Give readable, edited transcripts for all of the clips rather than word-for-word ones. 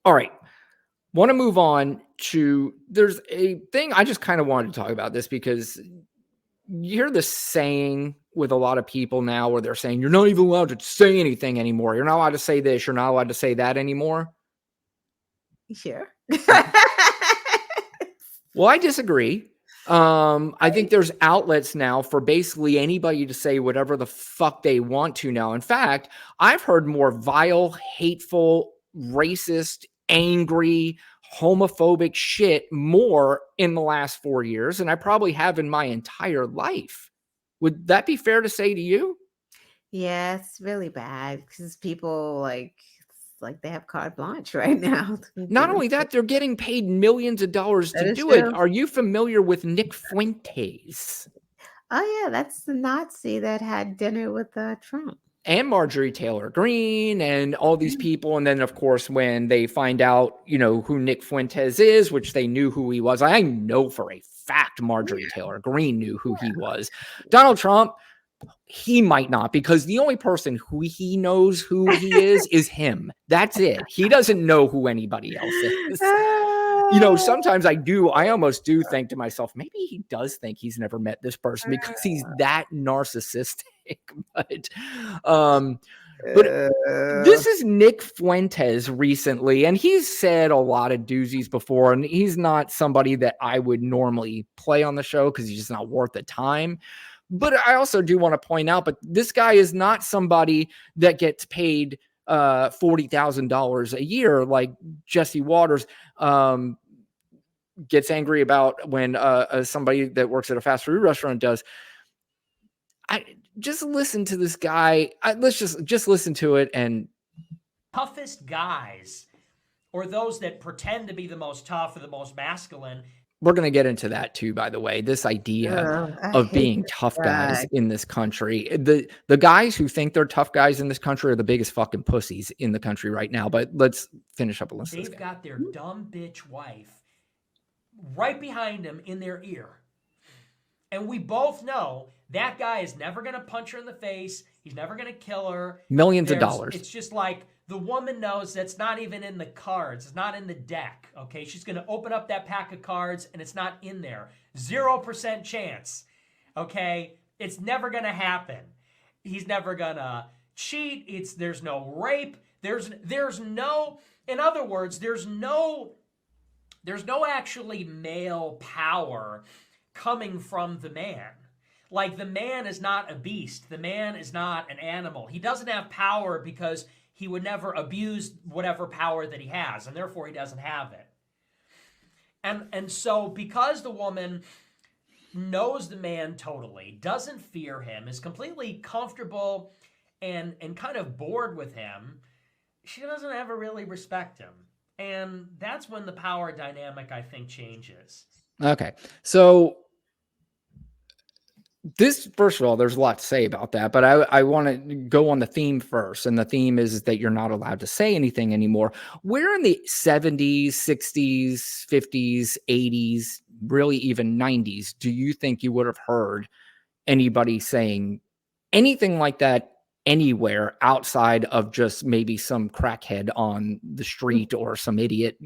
All right. Want to move on to there's a thing I just kind of wanted to talk about this because you hear the saying with a lot of people now where they're saying you're not even allowed to say anything anymore. You're not allowed to say this, you're not allowed to say that anymore. Sure. Well, I disagree. I think there's outlets now for basically anybody to say whatever the fuck they want to now. In fact, I've heard more vile, hateful, racist, angry, homophobic shit more in the last 4 years than I probably have in my entire life. Would that be fair to say to you? Yeah, it's really bad because people it's like they have carte blanche right now to Not do only it. that, they're getting paid millions of dollars to That is do it. true. Are you familiar with Nick Fuentes? Oh yeah, that's the Nazi that had dinner with Trump. And Marjorie Taylor Greene and all these Yeah. people. And then, of course, when they find out, who Nick Fuentes is, which they knew who he was, I know for a fact Marjorie Taylor Greene knew who he was. Donald Trump, he might not, because the only person who he knows who he is him. That's it. He doesn't know who anybody else is. Sometimes I almost do think to myself, maybe he does think he's never met this person because he's that narcissistic. But but Uh, this is Nick Fuentes recently, and he's said a lot of doozies before, and he's not somebody that I would normally play on the show because he's just not worth the time. But I also do want to point out, but this guy is not somebody that gets paid $40,000 a year like Jesse Waters gets angry about when somebody that works at a fast food restaurant does. I just listen to this guy. Let's just listen to it. And toughest guys, or those that pretend to be the most tough or the most masculine. we're going to get into that too, by the way, this idea I of hate being this tough guys guy. in this country. The guys who think they're tough guys in this country are the biggest fucking pussies in the country right now. But let's finish up and listen to this They've guy. got their dumb bitch wife right behind him in their ear. And we both know that guy is never going to punch her in the face. He's never going to kill her. Millions of dollars. It's just like the woman knows that's not even in the cards. It's not in the deck. Okay. She's going to open up that pack of cards and it's not in there. 0% chance. Okay. It's never going to happen. He's never going to cheat. There's no rape. There's no, in other words, there's no actually male power coming from the man. Like, the man is not a beast. The man is not an animal. He doesn't have power because he would never abuse whatever power that he has, and therefore he doesn't have it. And so because the woman knows the man totally, doesn't fear him, is completely comfortable and kind of bored with him, she doesn't ever really respect him. And that's when the power dynamic, I think, changes. Okay. So this, first of all, there's a lot to say about that, but I want to go on the theme first. And the theme is that you're not allowed to say anything anymore. Where in the 70s, 60s, 50s, 80s, really even 90s, do you think you would have heard anybody saying anything like that anywhere outside of just maybe some crackhead on the street or some idiot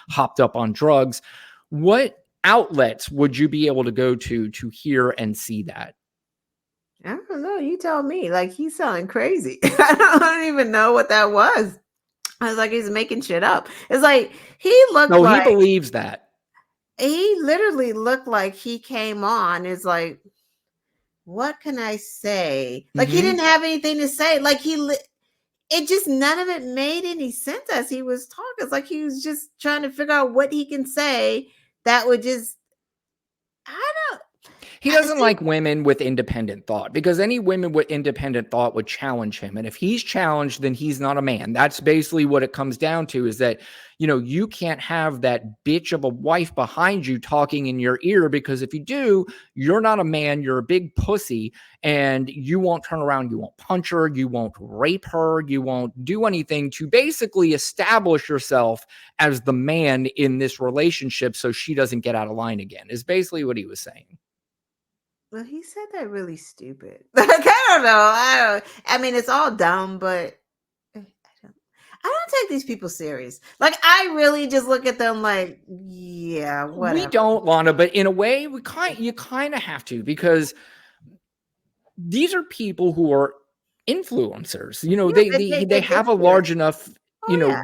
hopped up on drugs? What outlets would you be able to go to hear and see that? I don't know. You tell me. Like, he's sounding crazy. I don't even know what that was. I was like, he's making shit up. It's like he looked No, he like believes that. he literally looked like he came on. It's like, what can I say? Like, he didn't have anything to say. Like, it just, none of it made any sense as he was talking. It's like he was just trying to figure out what he can say that would just, I don't. He doesn't like women with independent thought, because any women with independent thought would challenge him. And if he's challenged, then he's not a man. That's basically what it comes down to, is that, you can't have that bitch of a wife behind you talking in your ear, because if you do, you're not a man. You're a big pussy, and you won't turn around. You won't punch her. You won't rape her. You won't do anything to basically establish yourself as the man in this relationship so she doesn't get out of line again, is basically what he was saying. Well, he said that really stupid. Like, I don't know. I mean, it's all dumb, but I don't take these people serious. Like, I really just look at them like, yeah, whatever. We don't, Lana, but in a way, you kind of have to, because these are people who are influencers. You know, Yeah, they have a large enough, Oh, yeah.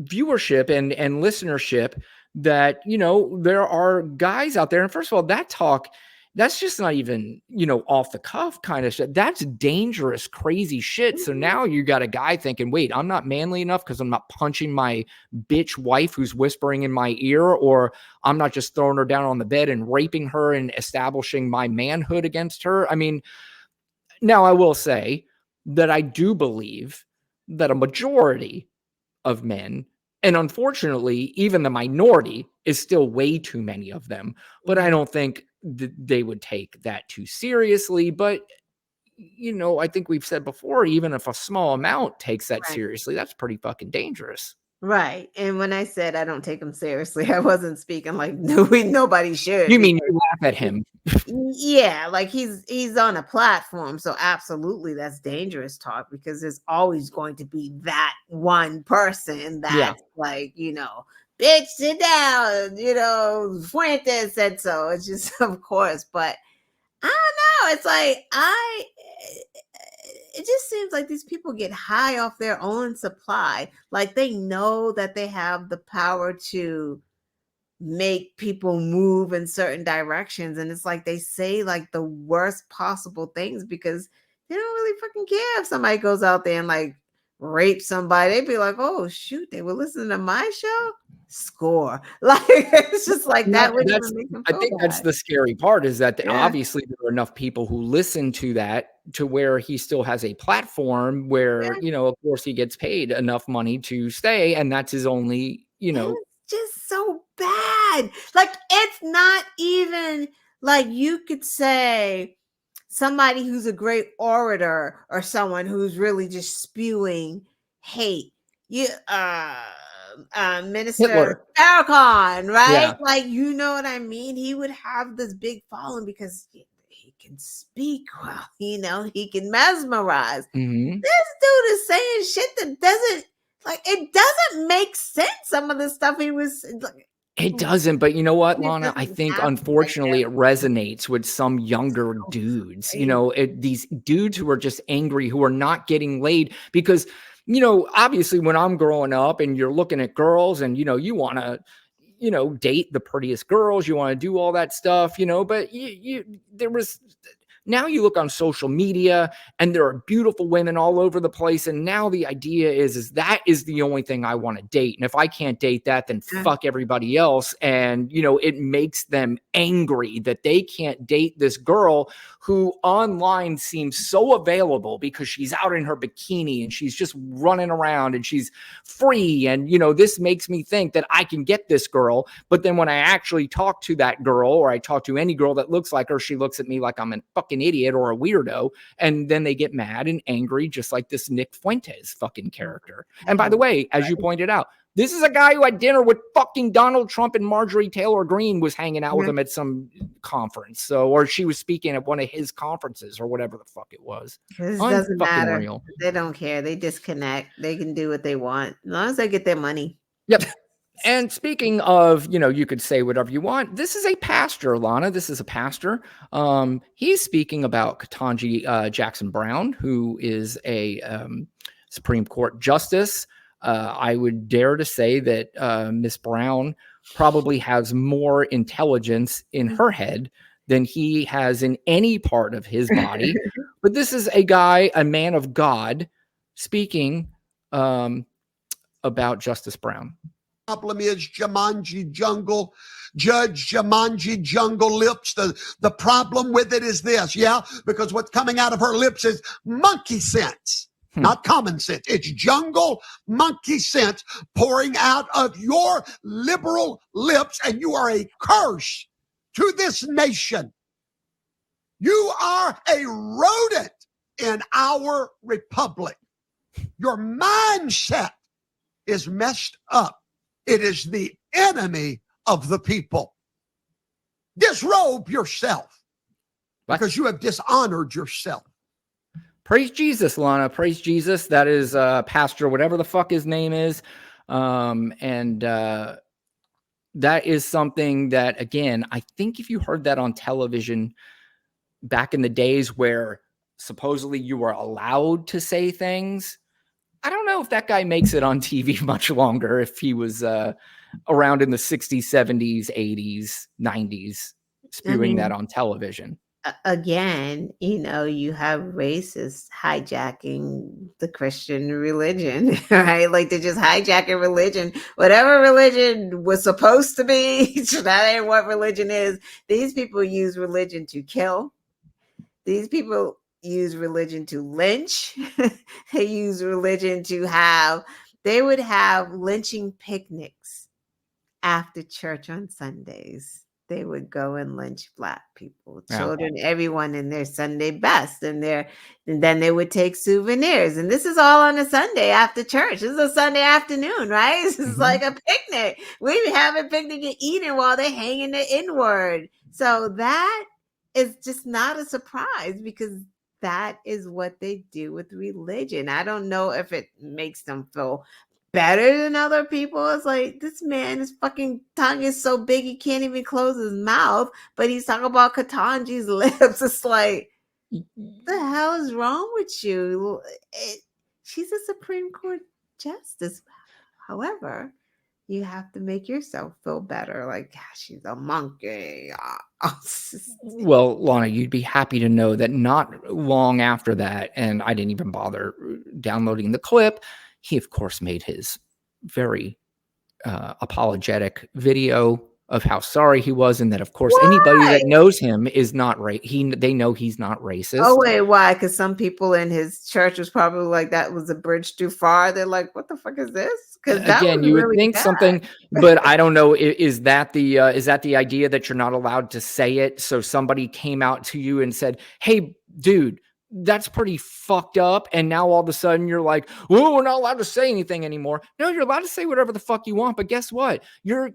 viewership and listenership that, there are guys out there. And first of all, that talk, that's just not even, off the cuff kind of shit. That's dangerous, crazy shit. So Mhm. now you got a guy thinking, wait, I'm not manly enough because I'm not punching my bitch wife who's whispering in my ear, or I'm not just throwing her down on the bed and raping her and establishing my manhood against her. I mean, now I will say that I do believe that a majority of men, and unfortunately, even the minority is still way too many of them, but I don't think they would take that too seriously. But, I think we've said before, even if a small amount takes that Right. seriously, that's pretty fucking dangerous. Right. And when I said I don't take them seriously, I wasn't speaking like nobody should. You mean you laugh at him? Yeah, like he's on a platform, so absolutely that's dangerous talk, because there's always going to be that one person that's like, bitch, sit down, Fuentes said so. It's just of course, but I don't know. It's like it just seems like these people get high off their own supply. Like they know that they have the power to make people move in certain directions. And it's like they say like the worst possible things because they don't really fucking care if somebody goes out there and like rape somebody. They'd be like, oh shoot, they were listening to my show. Score. Like it's just like that wouldn't even make them I feel think that's bad. the scary part, is that Yeah. obviously there are enough people who listen to that to where he still has a platform where, of course he gets paid enough money to stay. And that's his only, It's just so bad. Like it's not even like you could say somebody who's a great orator or someone who's really just spewing hate. You Minister Hitler. Farrakhan, right? Yeah. Like you know what I mean? He would have this big following because he can speak well, he can mesmerize. Mhm. This dude is saying shit that doesn't it doesn't make sense. Some of the stuff he was like, It doesn't, but you know what, it Lana? I doesn't think happen like that. unfortunately it resonates with some younger So dudes, crazy. these dudes who are just angry, who are not getting laid because, obviously when I'm growing up and you're looking at girls and, you want to, date the prettiest girls, you want to do all that stuff, but now you look on social media and there are beautiful women all over the place. And now the idea is that is the only thing I want to date. And if I can't date that, then Yeah. fuck everybody else. And, it makes them angry that they can't date this girl who online seems so available because she's out in her bikini and she's just running around and she's free. And, this makes me think that I can get this girl. But then when I actually talk to that girl, or I talk to any girl that looks like her, she looks at me like I'm a fucking idiot or a weirdo, and then they get mad and angry, just like this Nick Fuentes fucking character. And by the way, as you pointed out, this is a guy who had dinner with fucking Donald Trump, and Marjorie Taylor Greene was hanging out with him at some conference. Or she was speaking at one of his conferences or whatever the fuck it was. This doesn't Un-fucking matter. real. They don't care. They disconnect. They can do what they want as long as they get their money. Yep. And speaking of, you could say whatever you want. This is a pastor, Lana. This is a pastor. He's speaking about Ketanji Jackson Brown, who is a Supreme Court justice. I would dare to say that Miss Brown probably has more intelligence in her head than he has in any part of his body. But this is a guy, a man of God, speaking about Justice Brown. Problem is Jumanji Jungle, Judge Jumanji Jungle Lips. The problem with it is this, because what's coming out of her lips is monkey sense, not common sense. It's jungle monkey sense pouring out of your liberal lips, and you are a curse to this nation. You are a rodent in our republic. Your mindset is messed up. It is the enemy of the people. Disrobe yourself because you have dishonored yourself. Praise Jesus, Lana. Praise Jesus. That is Pastor, whatever the fuck his name is. That is something that, again, I think if you heard that on television back in the days where supposedly you were allowed to say things, I don't know if that guy makes it on TV much longer if he was around in the 60s, 70s, 80s, 90s, spewing that on television. Again, you have racists hijacking the Christian religion, right? Like they're just hijacking religion. Whatever religion was supposed to be, that ain't what religion is. These people use religion to kill. These people use religion to lynch. They use religion they would have lynching picnics after church on Sundays. They would go and lynch Black people, children, everyone in their Sunday best, and then they would take souvenirs. And this is all on a Sunday after church. This is a Sunday afternoon, right? This is like a picnic. We have a picnic and eating while they're hanging the N-word. So that is just not a surprise because that is what they do with religion. I don't know if it makes them feel better than other people. It's like, this man, his fucking tongue is so big he can't even close his mouth, but he's talking about Ketanji's lips. It's like, the hell is wrong with you? She's a Supreme Court justice. However, you have to make yourself feel better. Like, she's a monkey. Well, Lana, you'd be happy to know that not long after that, and I didn't even bother downloading the clip, he, of course, made his very apologetic video of how sorry he was, and that, of course, anybody that knows him is not they know he's not racist. Oh, wait, why? Because some people in his church was probably like, that was a bridge too far. They're like, what the fuck is this? Because again, you would think something, but I don't know. Is that the idea that you're not allowed to say it? So somebody came out to you and said, "Hey, dude, that's pretty fucked up." And now all of a sudden you're like, "Oh, we're not allowed to say anything anymore." No, you're allowed to say whatever the fuck you want. But guess what? You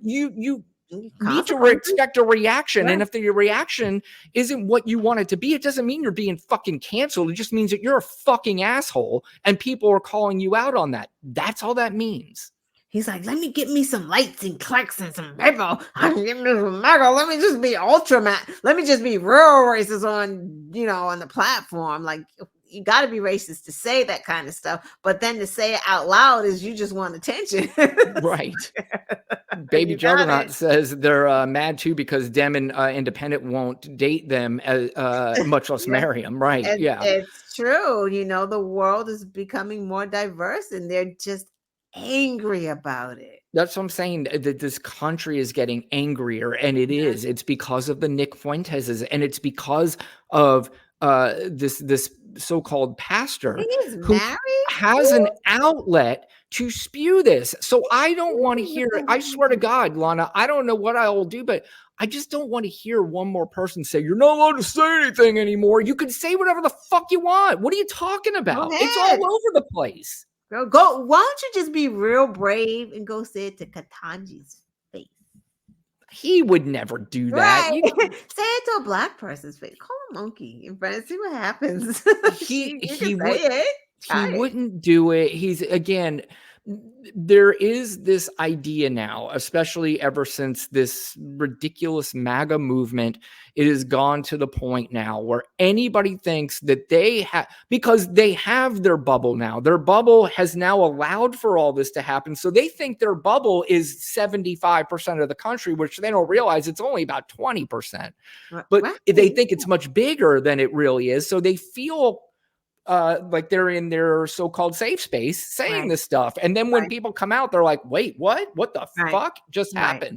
need to expect a reaction. Yeah. And if the reaction isn't what you want it to be, it doesn't mean you're being fucking canceled. It just means that you're a fucking asshole and people are calling you out on that. That's all that means. He's like, let me get me some lights and clicks and some people. Let me just be let me just be real racist on the platform. Like, you got to be racist to say that kind of stuff, but then to say it out loud is you just want attention. Right. Baby Juggernaut says they're mad too because Dem and Independent won't date them, much less marry them. Right. It's true. The world is becoming more diverse and they're just angry about it. That's what I'm saying. That this country is getting angrier, and it is. It's because of the Nick Fuenteses, and it's because of this so-called pastor who has an outlet to spew this. So I don't want to hear it. I swear to God, Lana, I don't know what I will do, but I just don't want to hear one more person say, "You're not allowed to say anything anymore." You can say whatever the fuck you want. What are you talking about? It's all over the place. Girl, go. Why don't you just be real brave and go say it to Ketanji's face? He would never do that. Right. Say it to a Black person's face. Call a monkey in front and see what happens. He wouldn't do it. He's, again, there is this idea now, especially ever since this ridiculous MAGA movement, it has gone to the point now where anybody thinks that because they have their bubble now. Their bubble has now allowed for all this to happen. So they think their bubble is 75% of the country, which they don't realize it's only about 20%. But they think it's much bigger than it really is. So they feel like they're in their so-called safe space saying this stuff. And then when people come out, they're like, wait, what the fuck just happened?